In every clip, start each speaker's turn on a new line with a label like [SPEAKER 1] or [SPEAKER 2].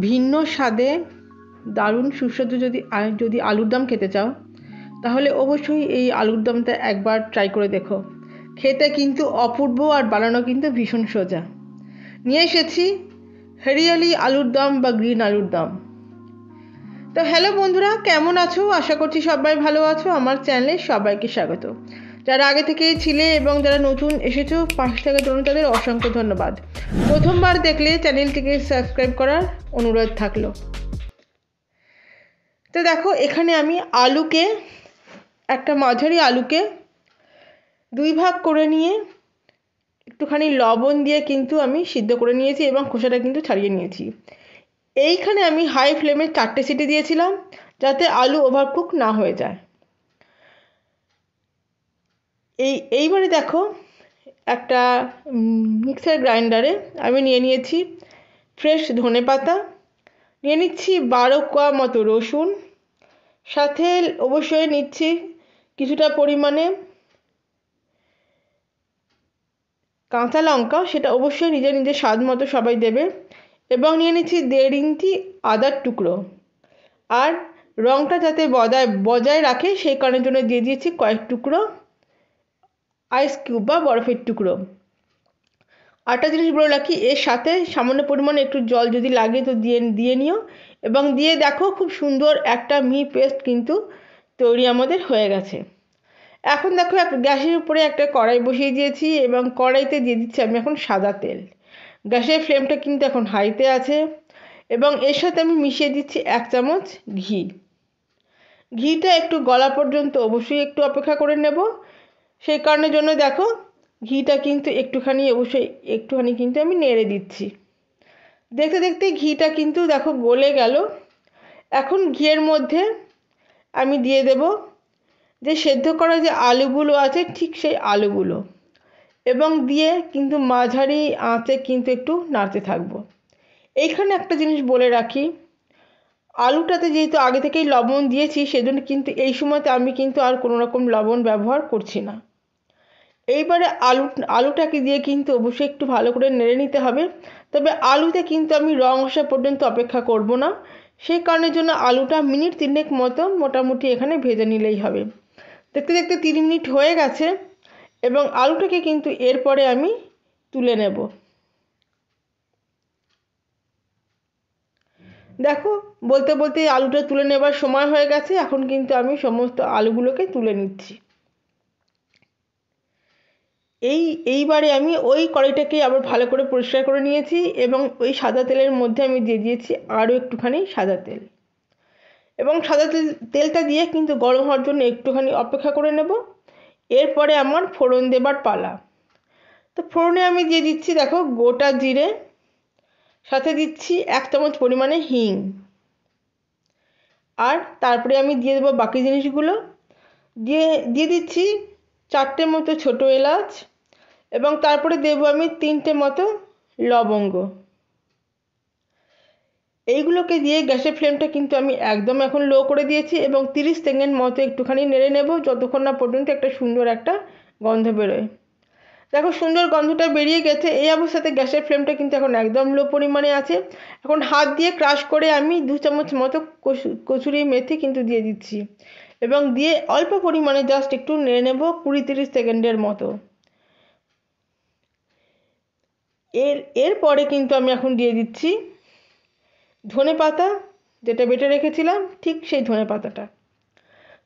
[SPEAKER 1] ভিন্ন স্বাদে দারুণ সুস্বাদু যদি আলুর দম খেতে চাও তাহলে অবশ্যই এই আলুর দমটা একবার ট্রাই করে দেখো। খেতে কিন্তু অপূর্ব আর বানানো কিন্তু ভীষণ সোজা। নিয়ে এসেছি হরিয়ালি আলুর দম বা গ্রিন আলুর দম। তো হ্যালো বন্ধুরা, কেমন আছো? আশা করছি সবাই ভালো আছো। আমার চ্যানেলে সবাইকে স্বাগত। যারা আগে থেকেই ছিলে এবং যারা নতুন এসেছো পাশে থাকার জন্য তাদের অসংখ্য ধন্যবাদ। প্রথমবার দেখলে চ্যানেলটিকে সাবস্ক্রাইব করার অনুরোধ থাকলো। তো দেখো, এখানে আমি একটা মাঝারি আলুকে 2 ভাগ করে নিয়ে একটুখানি লবণ দিয়ে কিন্তু আমি সিদ্ধ করে নিয়েছি এবং খোসাটা কিন্তু ছাড়িয়ে নিয়েছি। এইখানে আমি হাই ফ্লেমে 4টে সিটি দিয়েছিলাম যাতে আলু ওভারকুক না হয়ে যায়। এইবারে দেখো, একটা মিক্সার গ্রাইন্ডারে আমি নিয়ে নিয়েছি ফ্রেশ ধনেপাতা, নিয়ে নিচ্ছি 12 কোয়া মতো রসুন, সাথে অবশ্যই নিচ্ছি কিছুটা পরিমাণে কাঁচা লঙ্কা, সেটা অবশ্যই নিজের নিজের স্বাদ মতো সবাই দেবে, এবং নিয়ে নিচ্ছি 1.5 ইঞ্চি আদার টুকরো। আর রঙটা যাতে বজায় রাখে সেই কারণের জন্য দিয়ে দিয়েছি কয়েক টুকরো আইস কিউব বা বরফের টুকরো। আরেকটা জিনিস বলে রাখি, এর সাথে সামান্য পরিমাণে একটু জল যদি লাগে তো দিয়ে নিও, এবং দিয়ে দেখো খুব সুন্দর একটা মিহি পেস্ট কিন্তু তৈরি আমাদের হয়ে গেছে। এখন দেখো গ্যাসের উপরে একটা কড়াই বসিয়ে দিয়েছি এবং কড়াইতে দিয়ে দিচ্ছি আমি এখন সাদা তেল। গ্যাসের ফ্লেমটা কিন্তু এখন হাইতে আছে, এবং এর সাথে আমি মিশিয়ে দিচ্ছি 1 চামচ ঘি। ঘিটা একটু গলা পর্যন্ত অবশ্যই একটু অপেক্ষা করে নেব। সেই কারণের জন্য দেখো ঘিটা কিন্তু একটুখানি কিন্তু আমি নেড়ে দিচ্ছি। দেখতে দেখতে ঘিটা কিন্তু দেখো গলে গেল। এখন ঘিয়ের মধ্যে আমি দিয়ে দেব যে সেদ্ধ করা যে আলুগুলো আছে ঠিক সেই আলুগুলো, এবং দিয়ে কিন্তু মাঝারি আঁচে কিন্তু একটু নাড়তে থাকবো। এইখানে একটা জিনিস বলে রাখি, আলুটাতে যেহেতু আগে থেকেই লবণ দিয়েছি সেজন্য কিন্তু এই সময়তে আমি কিন্তু আর কোনো রকম লবণ ব্যবহার করছি না। এইবারে আলুটাকে দিয়ে কিন্তু অবশ্যই একটু ভালো করে নেড়ে নিতে হবে। তবে আলুতে কিন্তু আমি রং আসা পর্যন্ত অপেক্ষা করব না, সেই কারণের জন্য আলুটা মিনিট 3 মতো মোটামুটি এখানে ভেজে নিলেই হবে। দেখতে দেখতে 3 মিনিট হয়ে গেছে এবং আলুটাকে কিন্তু এরপরে আমি তুলে নেব। দেখো, বলতে বলতে আলুটা তুলে নেবার সময় হয়ে গেছে। এখন কিন্তু আমি সমস্ত আলুগুলোকে তুলে নিচ্ছি। এইবারে আমি ওই কড়াইটাকে আবার ভালো করে পরিষ্কার করে নিয়েছি এবং ওই সাদা তেলের মধ্যে আমি দিয়ে দিয়েছি আরও একটুখানি সাদা তেল, এবং সাদা তেলটা দিয়ে কিন্তু গরম হওয়ার জন্য একটুখানি অপেক্ষা করে নেব। এরপরে আমার ফোড়ন দেবার পালা। তো ফোড়নে আমি দিয়ে দিচ্ছি দেখো গোটা জিরে, সাথে দিচ্ছি 1 চামচ পরিমাণে হিং, আর তারপরে আমি দিয়ে দেবো বাকি জিনিসগুলো। দিয়ে দিচ্ছি 4টে মতো ছোটো এলাচ, এবং তারপরে দেবো আমি 3টে মতো লবঙ্গ। এইগুলোকে দিয়ে গ্যাসের ফ্লেমটা কিন্তু আমি একদম এখন লো করে দিয়েছি এবং 30 সেকেন্ড মতো একটুখানি নেড়ে নেব যতক্ষণ না পর্যন্ত সুন্দর একটা গন্ধ বেরোয়। দেখো সুন্দর গন্ধটা বেরিয়ে গেছে। এই অবস্থাতে গ্যাসের ফ্লেমটা কিন্তু এখন একদম লো পরিমাণে আছে। এখন হাত দিয়ে ক্রাশ করে আমি 2 চামচ মতো কসুরি মেথি কিন্তু দিয়ে দিচ্ছি, এবং দিয়ে অল্প পরিমাণে জাস্ট একটু নেড়ে নেব 20-30 সেকেন্ডের মতো। এরপরে কিন্তু আমি এখন দিয়ে দিচ্ছি ধনেপাতা, যেটা বেটে রেখেছিলাম ঠিক সেই ধনেপাতাটা।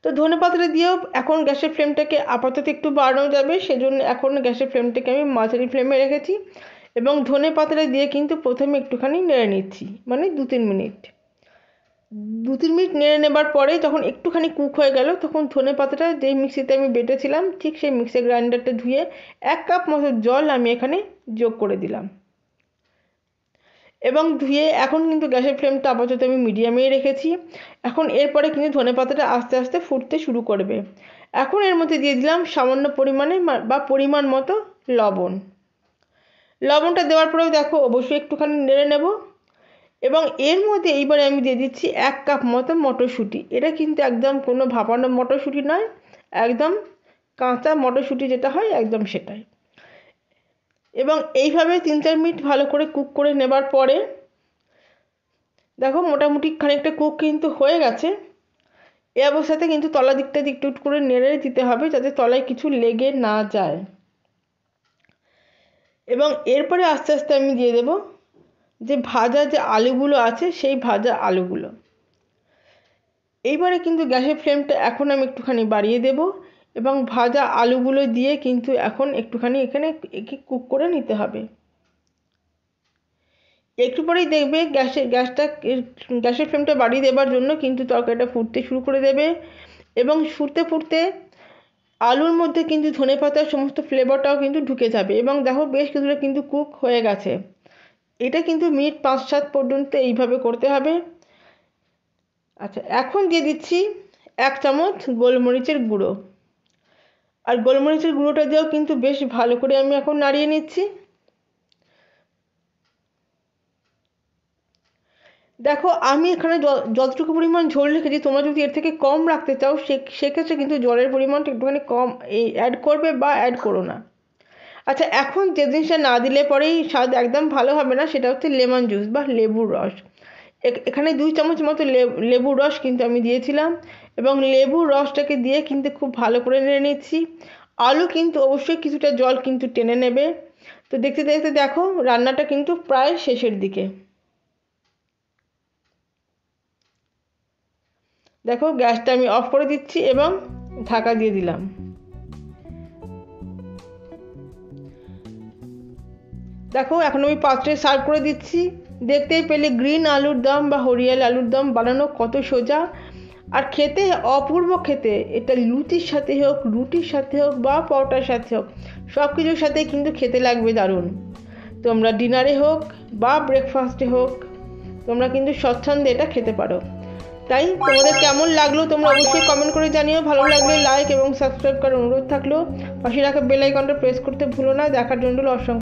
[SPEAKER 1] তো ধনেপাতাটা দিয়েও এখন গ্যাসের ফ্লেমটাকে আপাতত একটু বাড়ানো যাবে, সেজন্য এখন গ্যাসের ফ্লেমটাকে আমি মাঝারি ফ্লেমে রেখেছি, এবং ধনেপাতাটা দিয়ে কিন্তু প্রথমে একটুখানি নেড়ে নিচ্ছি, মানে 2-3 মিনিট। 2-3 মিনিট নেড়ে নেবার পরে যখন একটুখানি কুক হয়ে গেল তখন ধনেপাতাটা যেই মিক্সিতে আমি বেটেছিলাম ঠিক সেই মিক্সার গ্রাইন্ডারটা ধুয়ে 1 কাপ মতো জল আমি এখানে যোগ করে দিলাম, এবং ধুয়ে এখন কিন্তু গ্যাসের ফ্লেমটা আপাতত আমি মিডিয়ামেই রেখেছি। এখন এরপরে কিন্তু ধনেপাতাটা আস্তে আস্তে ফুটতে শুরু করবে। এখন এর মধ্যে দিয়ে দিলাম সামান্য পরিমাণে বা পরিমাণ মতো লবণ। লবণটা দেওয়ার পরেও দেখো অবশ্যই একটুখানি নেড়ে নেব, এবং এর মধ্যে এইবারে আমি দিয়ে দিচ্ছি 1 কাপ মতো মটরশুঁটি। এটা কিন্তু একদম কোনো ভাপানো মটরশুঁটি নয়, একদম কাঁচা মটরশুঁটি যেটা হয় একদম সেটাই। এবং এইভাবে 3-4 মিনিট ভালো করে কুক করে নেবার পরে দেখো মোটামুটি খানিকটা কুক কিন্তু হয়ে গেছে। এই অবস্থাতে কিন্তু তলা দিকটা একটু একটু করে নেড়ে দিতে হবে যাতে তলায় কিছু লেগে না যায়। এবং এরপরে আস্তে আস্তে আমি দিয়ে দেব যে ভাজা যে আলুগুলো আছে সেই ভাজা আলুগুলো। এইবারে কিন্তু গ্যাসের ফ্লেমটা এখন আমি একটুখানি বাড়িয়ে দেব এবং ভাজা আলুগুলো দিয়ে কিন্তু এখন একটুখানি এখানে একে কুক করে নিতে হবে। একটু পরেই দেখবে গ্যাসের ফ্লেমটা বাড়িয়ে দেওয়ার জন্য কিন্তু তরকারিটা ফুটতে শুরু করে দেবে এবং ফুটতে ফুটতে আলুর মধ্যে কিন্তু ধনেপাতার সমস্ত ফ্লেভারটাও কিন্তু ঢুকে যাবে এবং দেখো বেশ কিছুটা কিন্তু কুক হয়ে গেছে। এটা কিন্তু মিনিট 5-7 পর্যন্ত এইভাবে করতে হবে। আচ্ছা, এখন দিয়ে দিচ্ছি 1 চামচ গোলমরিচের গুঁড়ো। আর গোলমরিচের গুঁড়োটা দিয়েও কিন্তু বেশ ভালো করে আমি এখন নাড়িয়ে নিচ্ছি। দেখো আমি এখানে যতটুকু পরিমাণ ঝোল রেখেছি, তোমরা যদি এর থেকে কম রাখতে চাও সেক্ষেত্রে কিন্তু জলের পরিমাণটা একটুখানি কম অ্যাড করবে বা অ্যাড করো না। আচ্ছা, এখন যে জিনিসটা না দিলে পরেই স্বাদ একদম ভালো হবে না সেটা হচ্ছে লেমন জুস বা লেবুর রস। এখানে 2 চামচ মতো লেবুর রস কিন্তু আমি দিয়েছিলাম এবং লেবুর রসটাকে দিয়ে কিন্তু খুব ভালো করে নেড়ে নিচ্ছি। আলু কিন্তু অবশ্যই কিছুটা জল কিন্তু টেনে নেবে। তো দেখতে দেখতে দেখো রান্নাটা কিন্তু প্রায় শেষের দিকে। দেখো গ্যাসটা আমি অফ করে দিচ্ছি এবং ঢাকা দিয়ে দিলাম। দেখো এখন আমি পাত্রে সার্ভ করে দিচ্ছি। দেখতেই পেলে গ্রিন আলুর দম বা হরিয়াল আলুর দম বানানো কত সোজা আর খেতে অপূর্ব খেতে। এটা লুচির সাথে হোক, রুটির সাথে হোক বা পরোটার সাথে হোক, সব কিছুর সাথে কিন্তু খেতে লাগবে দারুণ। তোমরা ডিনারে হোক বা ব্রেকফাস্টে হোক তোমরা কিন্তু স্বচ্ছন্দে এটা খেতে পারো। তাই তোমাদের কেমন লাগলো তোমরা অবশ্যই কমেন্ট করে জানিও। ভালো লাগলে লাইক এবং সাবস্ক্রাইব করার অনুরোধ থাকলো। পাশে রাখা বেল আইকনটা প্রেস করতে ভুলো না। দেখার জন্য অসংখ্য